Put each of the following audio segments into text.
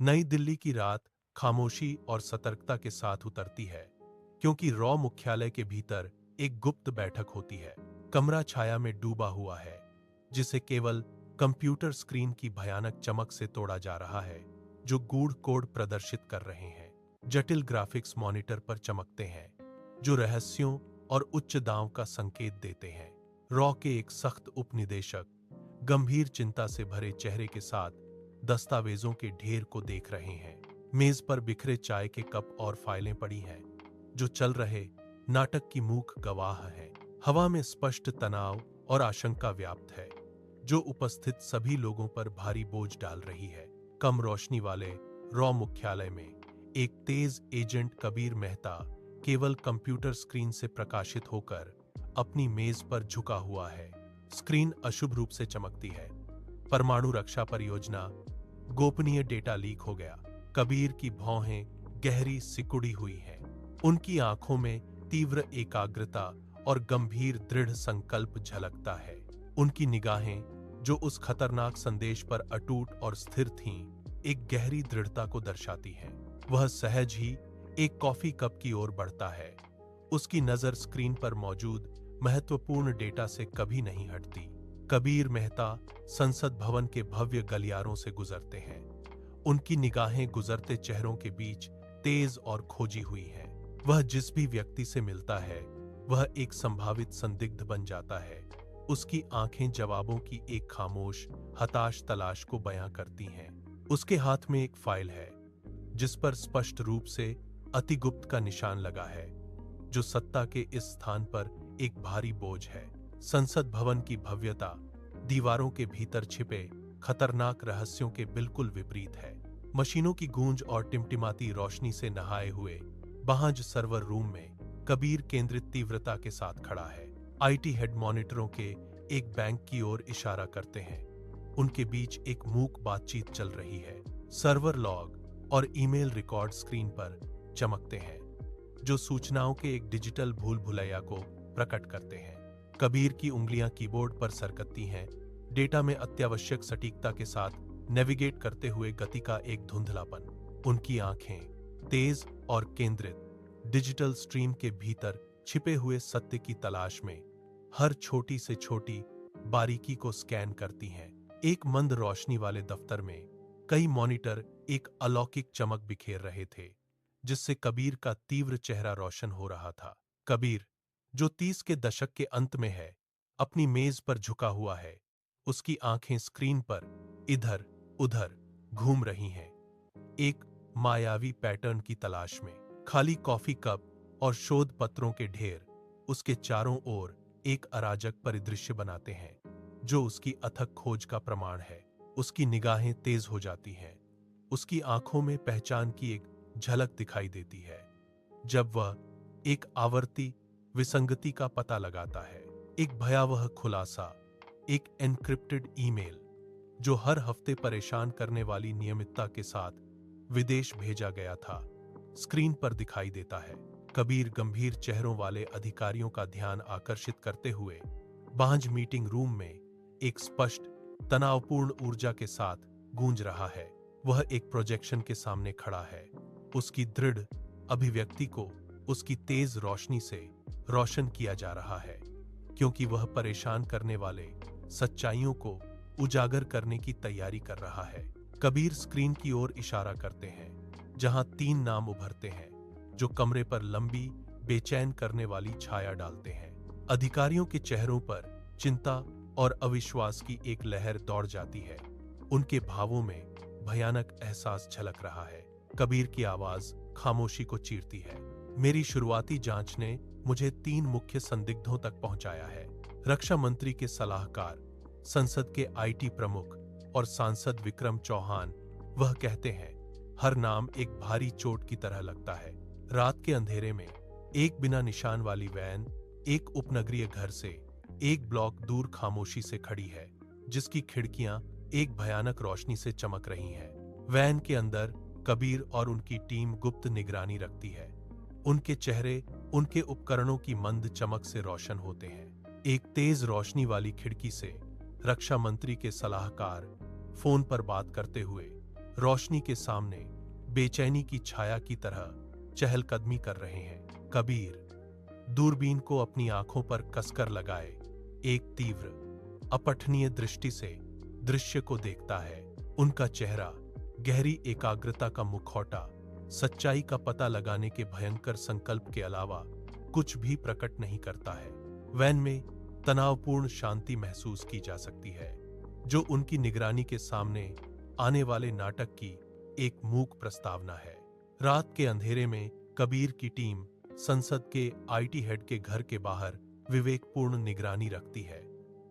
नई दिल्ली की रात खामोशी और सतर्कता के साथ उतरती है, क्योंकि रॉ मुख्यालय के भीतर एक गुप्त बैठक होती है। कमरा छाया में डूबा हुआ है, जिसे केवल कंप्यूटर स्क्रीन की भयानक चमक से तोड़ा जा रहा है, जो गूढ़ कोड प्रदर्शित कर रहे हैं। जटिल ग्राफिक्स मॉनिटर पर चमकते हैं, जो रहस्यों और उच्च दांव का संकेत देते हैं। रॉ के एक सख्त उपनिदेशक गंभीर चिंता से भरे चेहरे के साथ दस्तावेजों के ढेर को देख रहे हैं। मेज पर बिखरे चाय के कप और फाइलें पड़ी हैं, जो चल रहे नाटक की मूक गवाह हैं। हवा में स्पष्ट तनाव और आशंका व्याप्त है, जो उपस्थित सभी लोगों पर भारी बोझ डाल रही है। कम रोशनी वाले रॉ मुख्यालय में एक तेज एजेंट कबीर मेहता केवल कंप्यूटर स्क्रीन से प्रकाशित होकर अपनी मेज पर झुका हुआ है। स्क्रीन अशुभ रूप से चमकती है। परमाणु रक्षा परियोजना, गोपनीय डेटा लीक हो गया। कबीर की भौहें गहरी सिकुड़ी हुई हैं। उनकी आंखों में तीव्र एकाग्रता और गंभीर दृढ़ संकल्प झलकता है। उनकी निगाहें, जो उस खतरनाक संदेश पर अटूट और स्थिर थीं, एक गहरी दृढ़ता को दर्शाती हैं। वह सहज ही एक कॉफी कप की ओर बढ़ता है। उसकी नजर स्क्रीन पर मौजूद महत्वपूर्ण डेटा से कभी नहीं हटती। कबीर मेहता संसद भवन के भव्य गलियारों से गुजरते हैं। उनकी निगाहें गुजरते चेहरों के बीच तेज और खोजी हुई हैं। वह जिस भी व्यक्ति से मिलता है, वह एक संभावित संदिग्ध बन जाता है। उसकी आंखें जवाबों की एक खामोश, हताश तलाश को बयां करती हैं। उसके हाथ में एक फाइल है, जिस पर स्पष्ट रूप से अतिगुप्त का निशान लगा है, जो सत्ता के इस स्थान पर एक भारी बोझ है। संसद भवन की भव्यता दीवारों के भीतर छिपे खतरनाक रहस्यों के बिल्कुल विपरीत है। मशीनों की गूंज और टिमटिमाती रोशनी से नहाए हुए बाहज सर्वर रूम में कबीर केंद्रित तीव्रता के साथ खड़ा है। आईटी हेड मॉनिटरों के एक बैंक की ओर इशारा करते हैं। उनके बीच एक मूक बातचीत चल रही है। सर्वर लॉग और ईमेल रिकॉर्ड स्क्रीन पर चमकते हैं, जो सूचनाओं के एक डिजिटल भूल भुलैया को प्रकट करते हैं। कबीर की उंगलियां कीबोर्ड पर सरकती हैं, डेटा में अत्यावश्यक सटीकता के साथ नेविगेट करते हुए गति का एक धुंधलापन। उनकी आंखें तेज और केंद्रित डिजिटल स्ट्रीम के भीतर छिपे हुए सत्य की तलाश में हर छोटी से छोटी बारीकी को स्कैन करती हैं। एक मंद रोशनी वाले दफ्तर में कई मॉनिटर एक अलौकिक चमक बिखेर रहे थे, जिससे कबीर का तीव्र चेहरा रोशन हो रहा था। कबीर, जो 30 के दशक के अंत में है, अपनी मेज पर झुका हुआ है। उसकी आंखें स्क्रीन पर इधर उधर घूम रही हैं, एक मायावी पैटर्न की तलाश में। खाली कॉफी कप और शोध पत्रों के ढेर उसके चारों ओर एक अराजक परिदृश्य बनाते हैं, जो उसकी अथक खोज का प्रमाण है। उसकी निगाहें तेज हो जाती हैं। उसकी आंखों में पहचान की एक झलक दिखाई देती है, जब वह एक आवर्ती विसंगति का पता लगाता है। एक भयावह खुलासा, एक एन्क्रिप्टेड ईमेल, जो हर हफ्ते परेशान करने वाली नियमितता के साथ विदेश भेजा गया था, स्क्रीन पर दिखाई देता है। कबीर गंभीर चेहरों वाले अधिकारियों का ध्यान आकर्षित करते हुए बांझ मीटिंग रूम में एक स्पष्ट, तनावपूर्ण ऊर्जा के साथ गूंज रहा है। वह एक प्रोजेक्शन के सामने खड़ा है। उसकी दृढ़ अभिव्यक्ति को उसकी तेज रोशनी से रोशन किया जा रहा है, क्योंकि वह परेशान करने वाले सच्चाइयों को उजागर करने की तैयारी कर रहा है। कबीर स्क्रीन की ओर इशारा करते हैं, जहां 3 नाम उभरते हैं, जो कमरे पर लंबी, बेचैन करने वाली छाया डालते हैं। अधिकारियों के चेहरों पर चिंता और अविश्वास की एक लहर दौड़ जाती है। उनके भावों में भयानक एहसास झलक रहा है। कबीर की आवाज खामोशी को चीरती है। मेरी शुरुआती जांच ने मुझे 3 मुख्य संदिग्धों तक पहुंचाया है। रक्षा मंत्री के सलाहकार, संसद के आईटी प्रमुख और सांसद विक्रम चौहान। वह कहते हैं, हर नाम एक भारी चोट की तरह लगता है। रात के अंधेरे में एक बिना निशान वाली वैन एक उपनगरीय घर से एक ब्लॉक दूर खामोशी से खड़ी है, जिसकी खिड़कियां एक भयानक रोशनी से चमक रही हैं। वैन के अंदर कबीर और उनकी टीम गुप्त निगरानी रखती है। उनके चेहरे उनके उपकरणों की मंद चमक से रोशन होते हैं। एक तेज रोशनी वाली खिड़की से रक्षा मंत्री के सलाहकार फोन पर बात करते हुए रोशनी के सामने बेचैनी की छाया की तरह चहलकदमी कर रहे हैं। कबीर दूरबीन को अपनी आंखों पर कसकर लगाए एक तीव्र अपठनीय दृष्टि से दृश्य को देखता है। उनका चेहरा गहरी एकाग्रता का मुखौटा सच्चाई का पता लगाने के भयंकर संकल्प के अलावा कुछ भी प्रकट नहीं करता है। वैन में तनावपूर्ण शांति महसूस की जा सकती है, जो उनकी निगरानी के सामने आने वाले नाटक की एक मूक प्रस्तावना है। रात के अंधेरे में कबीर की टीम संसद के आईटी हेड के घर के बाहर विवेकपूर्ण निगरानी रखती है।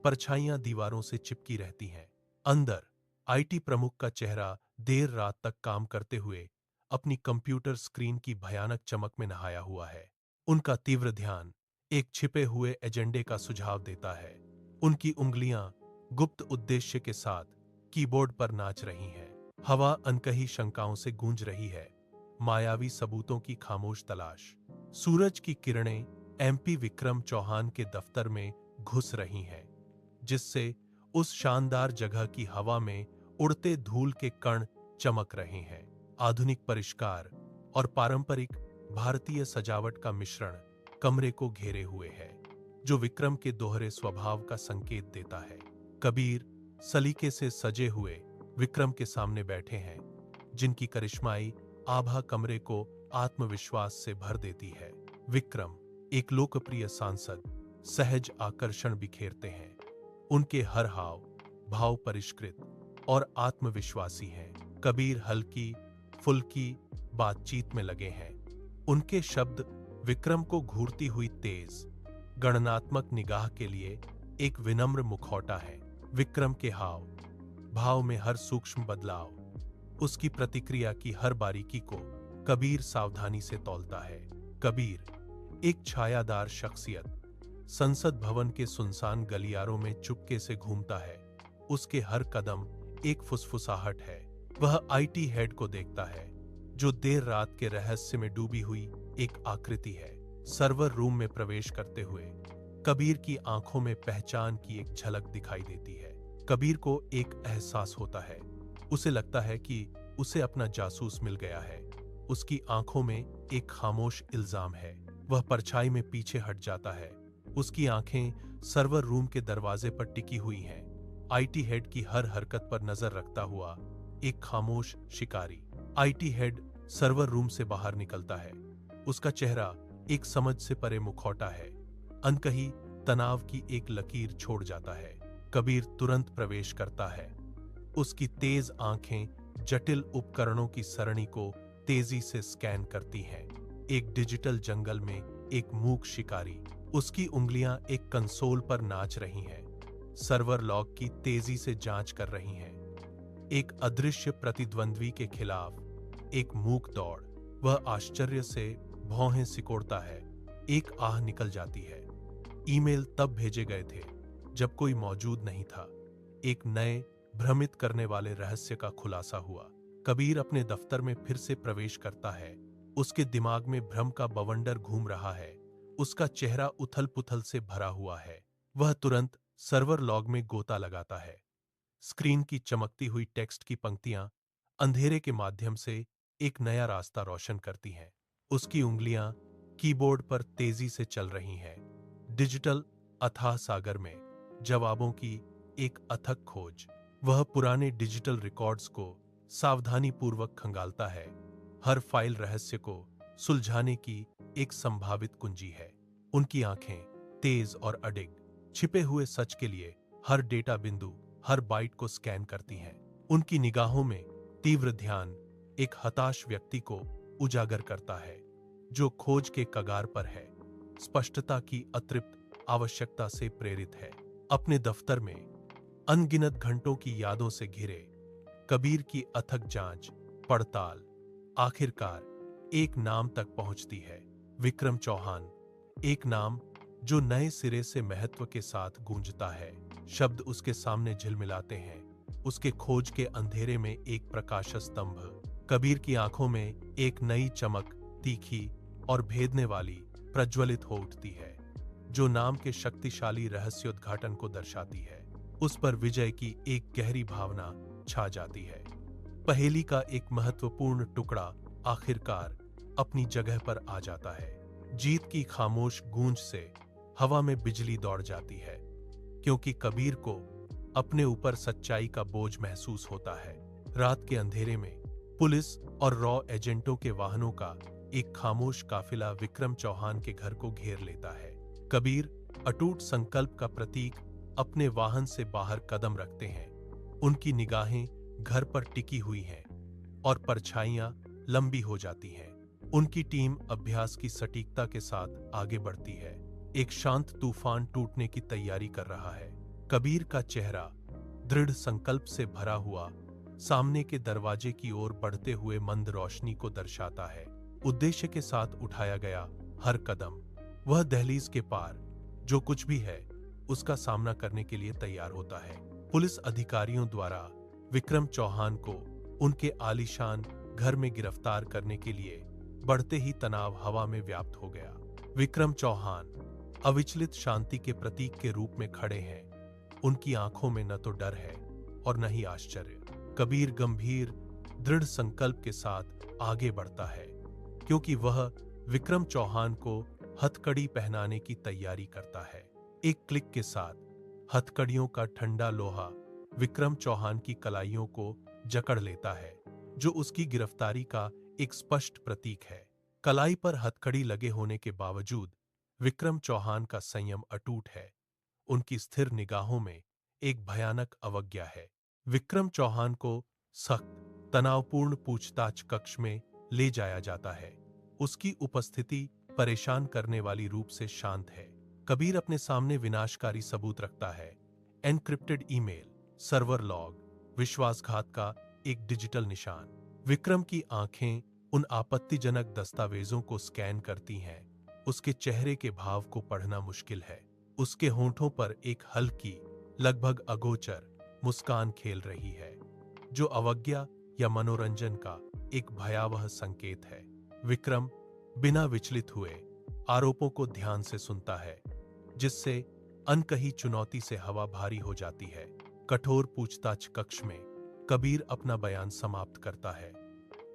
परछाइयां दीवारों से चिपकी रहती हैं। अंदर आईटी प्रमुख का चेहरा देर रात तक काम करते हुए अपनी कंप्यूटर स्क्रीन की भयानक चमक में नहाया हुआ है। उनका तीव्र ध्यान एक छिपे हुए एजेंडे का सुझाव देता है। उनकी उंगलियां गुप्त उद्देश्य के साथ कीबोर्ड पर नाच रही हैं। हवा अनकही शंकाओं से गूंज रही है, मायावी सबूतों की खामोश तलाश। सूरज की किरणें एमपी विक्रम चौहान के दफ्तर में घुस रही हैं, जिससे उस शानदार जगह की हवा में उड़ते धूल के कण चमक रहे हैं। आधुनिक परिष्कार और पारंपरिक भारतीय सजावट का मिश्रण कमरे को घेरे हुए है, जो विक्रम के दोहरे स्वभाव का संकेत देता है। कबीर सलीके से सजे हुए विक्रम के सामने बैठे हैं, जिनकी करिश्माई आभा कमरे को आत्मविश्वास से भर देती है। विक्रम एक लोकप्रिय सांसद सहज आकर्षण बिखेरते हैं। उनके हर हाव भाव परिष्कृत और आत्मविश्वासी हैं। कबीर हल्की फुल्की बातचीत में लगे हैं। उनके शब्द विक्रम को घूरती हुई तेज गणनात्मक निगाह के लिए एक विनम्र मुखौटा है। विक्रम के हाव भाव में हर सूक्ष्म बदलाव, उसकी प्रतिक्रिया की हर बारीकी को कबीर सावधानी से तौलता है। कबीर एक छायादार शख्सियत संसद भवन के सुनसान गलियारों में चुपके से घूमता है। उसके हर कदम एक फुसफुसाहट है। वह आईटी हेड को देखता है, जो देर रात के रहस्य में डूबी हुई एक आकृति है। सर्वर रूम में प्रवेश करते हुए कबीर की आंखों में पहचान की एक झलक दिखाई देती है। कबीर को एक एहसास होता है। उसे लगता है कि उसे अपना जासूस मिल गया है। उसकी आंखों में एक खामोश इल्जाम है। वह परछाई में पीछे हट जाता है। उसकी आंखें सर्वर रूम के दरवाजे पर टिकी हुई हैं, आईटी हेड की हर हरकत पर नजर रखता हुआ एक खामोश शिकारी। आईटी हेड सर्वर रूम से बाहर निकलता है। उसका चेहरा एक समझ से परे मुखौटा है, अनकही तनाव की एक लकीर छोड़ जाता है। कबीर तुरंत प्रवेश करता है। उसकी तेज आंखें जटिल उपकरणों की सरणी को तेजी से स्कैन करती हैं। एक डिजिटल जंगल में एक मूक शिकारी। उसकी उंगलियां एक कंसोल पर नाच रही हैं, सर्वर लॉग की तेजी से जांच कर रही हैं। एक अदृश्य प्रतिद्वंद्वी के खिलाफ एक मूक दौड़। वह आश्चर्य से भौहें सिकोड़ता है। एक आह निकल जाती है। ईमेल तब भेजे गए थे जब कोई मौजूद नहीं था। एक नए भ्रमित करने वाले रहस्य का खुलासा हुआ। कबीर अपने दफ्तर में फिर से प्रवेश करता है। उसके दिमाग में भ्रम का बवंडर घूम रहा है। उसका चेहरा उथल पुथल से भरा हुआ है। वह तुरंत सर्वर लॉग में गोता लगाता है। स्क्रीन की चमकती हुई टेक्स्ट की पंक्तियां अंधेरे के माध्यम से एक नया रास्ता रोशन करती हैं। उसकी उंगलियां कीबोर्ड पर तेजी से चल रही हैं। डिजिटल अथाह सागर में जवाबों की एक अथक खोज। वह पुराने डिजिटल रिकॉर्ड्स को सावधानीपूर्वक खंगालता है। हर फाइल रहस्य को सुलझाने की एक संभावित कुंजी है। उनकी आंखें तेज और अडिग, छिपे हुए सच के लिए हर डेटा बिंदु, हर बाइट को स्कैन करती हैं। उनकी निगाहों में तीव्र ध्यान एक हताश व्यक्ति को उजागर करता है, जो खोज के कगार पर है, स्पष्टता की अतृप्त आवश्यकता से प्रेरित है। अपने दफ्तर में अनगिनत घंटों की यादों से घिरे कबीर की अथक जांच पड़ताल आखिरकार एक नाम तक पहुंचती है। विक्रम चौहान, एक नाम जो नए सिरे से महत्व के साथ गूंजता है। शब्द उसके सामने झिलमिलाते हैं। उसके खोज के अंधेरे में एक प्रकाश स्तंभ। कबीर की आंखों में एक नई चमक तीखी और भेदने वाली प्रज्वलित हो उठती है, जो नाम के शक्तिशाली रहस्योद्घाटन को दर्शाती है। उस पर विजय की एक गहरी भावना छा जाती है। पहेली का एक महत्वपूर्ण टुकड़ा आखिरकार अपनी जगह पर आ जाता है। जीत की खामोश गूंज से हवा में बिजली दौड़ जाती है, क्योंकि कबीर को अपने ऊपर सच्चाई का बोझ महसूस होता है। रात के अंधेरे में पुलिस और रॉ एजेंटों के वाहनों का एक खामोश काफिला विक्रम चौहान के घर को घेर लेता है। कबीर अटूट संकल्प का प्रतीक अपने वाहन से बाहर कदम रखते हैं। उनकी निगाहें घर पर टिकी हुई हैं और परछाइयां लंबी हो जाती हैं। उनकी टीम अभ्यास की सटीकता के साथ आगे बढ़ती है। एक शांत तूफान टूटने की तैयारी कर रहा है। कबीर का चेहरा दृढ़ संकल्प से भरा हुआ सामने के दरवाजे की ओर बढ़ते हुए मंद रोशनी को दर्शाता है। उद्देश्य के साथ उठाया गया हर कदम, वह दहलीज के पार जो कुछ भी है उसका सामना करने के लिए तैयार होता है। पुलिस अधिकारियों द्वारा विक्रम चौहान को उनके आलीशान घर में गिरफ्तार करने के लिए बढ़ते ही तनाव हवा में व्याप्त हो गया। विक्रम चौहान अविचलित शांति के प्रतीक के रूप में खड़े हैं। उनकी आंखों में न तो डर है और न ही आश्चर्य। कबीर गंभीर दृढ़ संकल्प के साथ आगे बढ़ता है, क्योंकि वह विक्रम चौहान को हथकड़ी पहनाने की तैयारी करता है। एक क्लिक के साथ हथकड़ियों का ठंडा लोहा विक्रम चौहान की कलाइयों को जकड़ लेता है, जो उसकी गिरफ्तारी का एक स्पष्ट प्रतीक है। कलाई पर हथकड़ी लगे होने के बावजूद विक्रम चौहान का संयम अटूट है। उनकी स्थिर निगाहों में एक भयानक अवज्ञा है। विक्रम चौहान को सख्त तनावपूर्ण पूछताछ कक्ष में ले जाया जाता है। उसकी उपस्थिति परेशान करने वाली रूप से शांत है। कबीर अपने सामने विनाशकारी सबूत रखता है। एनक्रिप्टेड ईमेल, सर्वर लॉग, विश्वासघात का एक डिजिटल निशान। विक्रम की आंखें उन आपत्तिजनक दस्तावेजों को स्कैन करती हैं। उसके चेहरे के भाव को पढ़ना मुश्किल है। उसके होंठों पर एक हल्की, लगभग अगोचर मुस्कान खेल रही है, जो अवज्ञा या मनोरंजन का एक भयावह संकेत है। विक्रम बिना विचलित हुए आरोपों को ध्यान से सुनता है, जिससे अनकही चुनौती से हवा भारी हो जाती है। कठोर पूछताछ कक्ष में कबीर अपना बयान समाप्त करता है।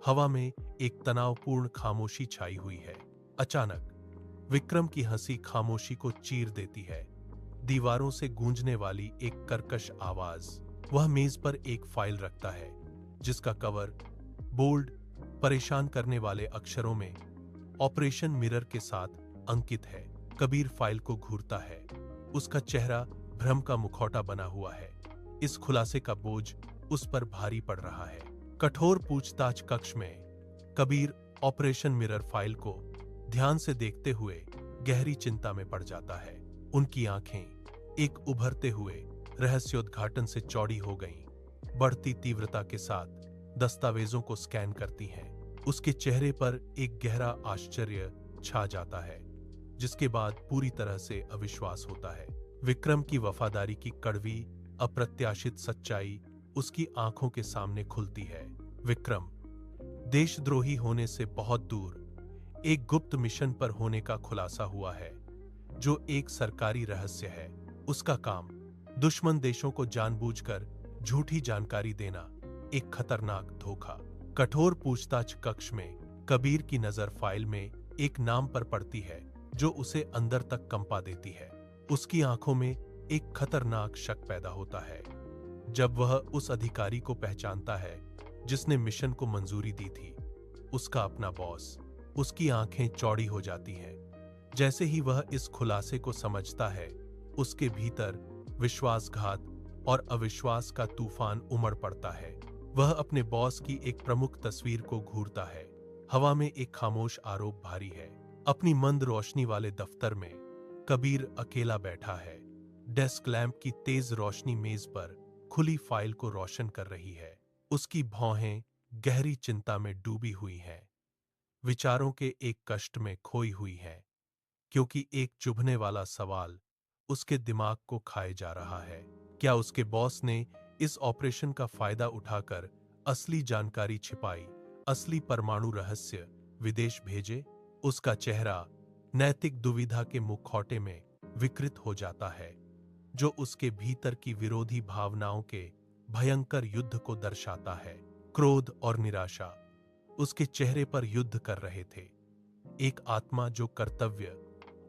हवा में एक तनावपूर्ण खामोशी छाई हुई है। अचानक विक्रम की हंसी खामोशी को चीर देती है। दीवारों से गूंजने वाली एक कर्कश आवाज। वह मेज पर एक फाइल रखता है, जिसका कवर बोल्ड, परेशान करने वाले अक्षरों में ऑपरेशन मिरर के साथ अंकित है। कबीर फाइल को घूरता है। उसका चेहरा भ्रम का मुखौटा बना हुआ है। इस खुलासे का बोझ उस पर भारी पड़ रहा है। कठोर पूछताछ कक्ष में कबीर ऑपरेशन मिरर फाइल को ध्यान से देखते हुए गहरी चिंता में पड़ जाता है। उनकी आंखें एक उभरते हुए रहस्योद्घाटन से चौड़ी हो गईं। बढ़ती तीव्रता के साथ दस्तावेजों को स्कैन करती हैं। उसके चेहरे पर एक गहरा आश्चर्य छा जाता है, जिसके बाद पूरी तरह से अविश्वास होता है। विक्रम की वफादारी की कड़वी, अप्रत्याशित सच्चाई उसकी आंखों के सामने खुलती है। विक्रम देशद्रोही होने से बहुत दूर एक गुप्त मिशन पर होने का खुलासा हुआ है, जो एक सरकारी रहस्य है। उसका काम दुश्मन देशों को जानबूझकर झूठी जानकारी देना, एक खतरनाक धोखा। कठोर पूछताछ कक्ष में कबीर की नजर फाइल में एक नाम पर पड़ती है, जो उसे अंदर तक कंपा देती है। उसकी आंखों में एक खतरनाक शक पैदा होता है जब वह उस अधिकारी को पहचानता है जिसने मिशन को मंजूरी दी थी। उसका अपना बॉस। उसकी आंखें चौड़ी हो जाती हैं। जैसे ही वह इस खुलासे को समझता है, उसके भीतर विश्वासघात और अविश्वास का तूफान उमड़ पड़ता है। वह अपने बॉस की एक प्रमुख तस्वीर को घूरता है। हवा में एक खामोश आरोप भारी है। अपनी मंद रोशनी वाले दफ्तर में कबीर अकेला बैठा है। डेस्क लैंप की तेज रोशनी मेज पर खुली फाइल को रोशन कर रही है। उसकी भौहें गहरी चिंता में डूबी हुई हैं, विचारों के एक कष्ट में खोई हुई हैं, क्योंकि एक चुभने वाला सवाल उसके दिमाग को खाए जा रहा है। क्या उसके बॉस ने इस ऑपरेशन का फायदा उठाकर असली जानकारी छिपाई, असली परमाणु रहस्य विदेश भेजे? उसका चेहरा नैतिक दुविधा के मुखौटे में विकृत हो जाता है, जो उसके भीतर की विरोधी भावनाओं के भयंकर युद्ध को दर्शाता है। क्रोध और निराशा उसके चेहरे पर युद्ध कर रहे थे। एक आत्मा जो कर्तव्य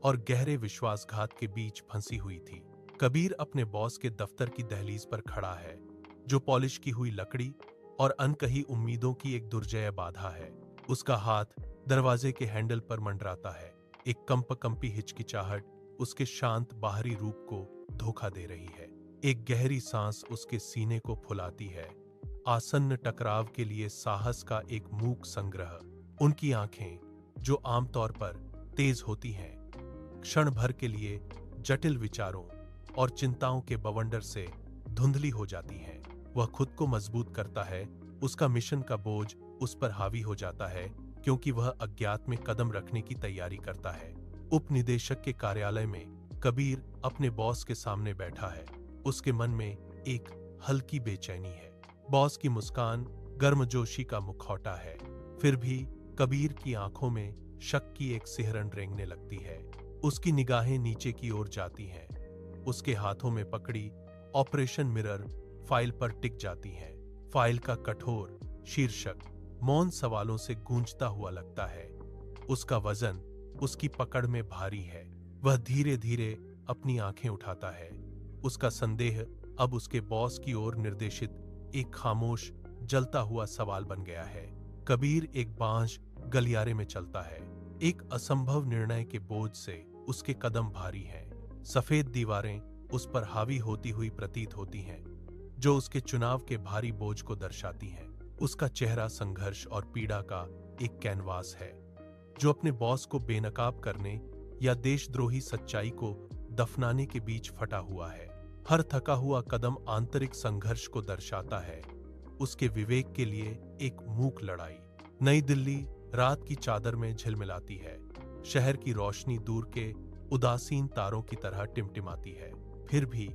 और गहरे विश्वासघात के बीच फंसी हुई थी। कबीर अपने बॉस के दफ्तर की दहलीज पर खड़ा है, जो पॉलिश की हुई लकड़ी और अनकही उम्मीदों की एक दुर्जय बाधा है। उसका हाथ दरवाजे के हैंडल पर मंडराता है। एक कंपकंपी हिचकिचाहट उसके शांत बाहरी रूप को धोखा दे रही है। एक गहरी सांस उसके सीने को फुलाती है, आसन्न टकराव के लिए साहस का एक मूक संग्रह। उनकी आंखें, जो आमतौर पर तेज होती हैं, क्षण भर के लिए जटिल विचारों और चिंताओं के बवंडर से धुंधली हो जाती हैं। वह खुद को मजबूत करता है, उसका मिशन का बोझ उस पर हावी हो जाता है, क्योंकि वह अज्ञात में कदम रखने की तैयारी करता है। उपनिदेशक के कार्यालय में कबीर अपने बॉस के सामने बैठा है। उसके मन में एक हल्की बेचैनी है। बॉस की मुस्कान गर्मजोशी का मुखौटा है, फिर भी कबीर की आंखों में शक की एक सिहरन रेंगने लगती है। उसकी निगाहें नीचे की ओर जाती हैं। उसके हाथों में पकड़ी ऑपरेशन मिरर फाइल पर टिक जाती हैं। फाइल का कठोर शीर्षक मौन सवालों से गूंजता हुआ लगता है। उसका वजन उसकी पकड़ में भारी है। वह धीरे धीरे अपनी आंखें उठाता है। उसका संदेह अब उसके बॉस की ओर निर्देशित एक खामोश जलता हुआ सवाल बन गया है। कबीर एक बांझ गलियारे में चलता है। एक असंभव निर्णय के बोझ से उसके कदम भारी हैं। सफेद दीवारें उस पर हावी होती हुई प्रतीत होती हैं, जो उसके चुनाव के भारी बोझ को दर्शाती हैं। उसका चेहरा संघर्ष और पीड़ा का एक कैनवास है, जो अपने बॉस को बेनकाब करने या देशद्रोही सच्चाई को दफनाने के बीच फटा हुआ है। हर थका हुआ कदम आंतरिक संघर्ष को दर्शाता है, उसके विवेक के लिए एक मूक लड़ाई। नई दिल्ली रात की चादर में झिलमिलाती है। शहर की रोशनी दूर के उदासीन तारों की तरह टिमटिमाती है। फिर भी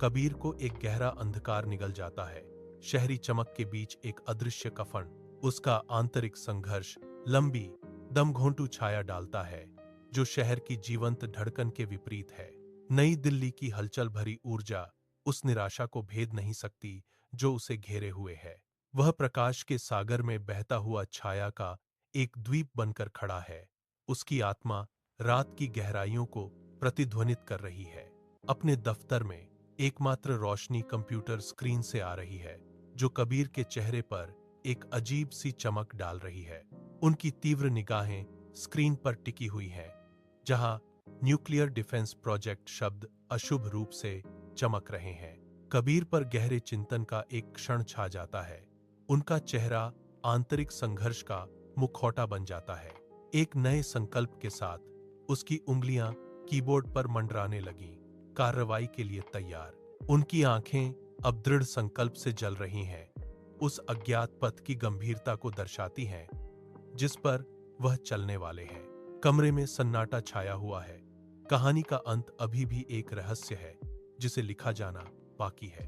कबीर को एक गहरा अंधकार निगल जाता है। शहरी चमक के बीच एक अदृश्य कफन उसका आंतरिक संघर्ष लंबी दमघोंटू छाया डालता है, जो शहर की जीवंत धड़कन के विपरीत है। नई दिल्ली की हलचल भरी ऊर्जा उस निराशा को भेद नहीं सकती जो उसे घेरे हुए है। वह प्रकाश के सागर में बहता हुआ छाया का एक द्वीप बनकर खड़ा है। उसकी आत्मा रात की गहराइयों को प्रतिध्वनित कर रही है। अपने दफ्तर में एकमात्र रोशनी कंप्यूटर स्क्रीन से आ रही है, जो कबीर के चेहरे पर एक अजीब सी चमक डाल रही है। उनकी तीव्र निगाहें स्क्रीन पर टिकी हुई हैं, जहां न्यूक्लियर डिफेंस प्रोजेक्ट शब्द अशुभ रूप से चमक रहे हैं। कबीर पर गहरे चिंतन का एक क्षण छा जाता है। उनका चेहरा आंतरिक संघर्ष का मुखौटा बन जाता है। एक नए संकल्प के साथ उसकी उंगलियां कीबोर्ड पर मंडराने लगीं, कार्रवाई के लिए तैयार। उनकी आंखें अब दृढ़ संकल्प से जल रही हैं, उस अज्ञात पथ की गंभीरता को दर्शाती हैं जिस पर वह चलने वाले हैं। कमरे में सन्नाटा छाया हुआ है। कहानी का अंत अभी भी एक रहस्य है, जिसे लिखा जाना बाकी है।